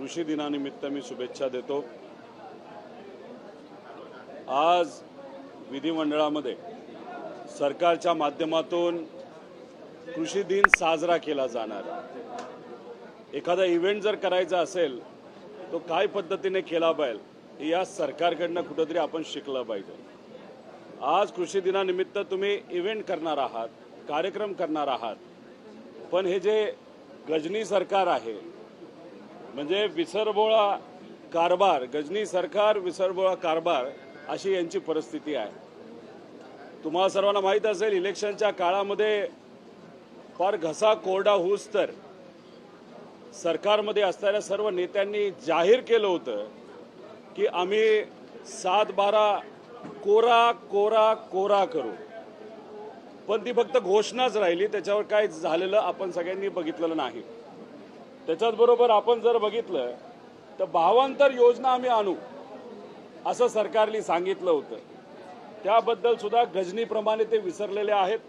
कृषी दिनानिमित्त मी शुभेच्छा देतो। आज विधिमंडळामध्ये सरकारच्या माध्यमातून कृषी दिन साजरा केला जाणार। एखादा इव्हेंट जर करायचा असेल तो काय पद्धतीने केला पाहिजे या सरकारकडनं कुठेतरी आपण शिकलं पाहिजे। आज कृषी दिनानिमित्त तुम्ही इव्हेंट करणार आहात, कार्यक्रम करणार आहात, पण हे जे गजनी सरकार आहे म्हणजे विसरबोळा कारभार, गजनी सरकार विसरबोळा कारभार अशी यांची परिस्थिती आहे। तुम्हाला सर्वांना माहित असेल इलेक्शनच्या काळामध्ये फार घसा कोरडा होऊस तर सरकारमध्ये असणाऱ्या सर्व नेत्यांनी जाहीर केलं होतं की आम्ही 7-12 कोरा कोरा कोरा करू, पण ती फक्त घोषणाच राहिली, त्याच्यावर काय झालेलं आपण सगळ्यांनी बघितलेलं नाही। त्याच्याच बरोबर आपण जर बघितलं तर भावांतर योजना आम्ही आणू असं सरकारने सांगितलं होतं, त्याबद्दल सुद्धा गजनीप्रमाणे ते विसरलेले आहेत।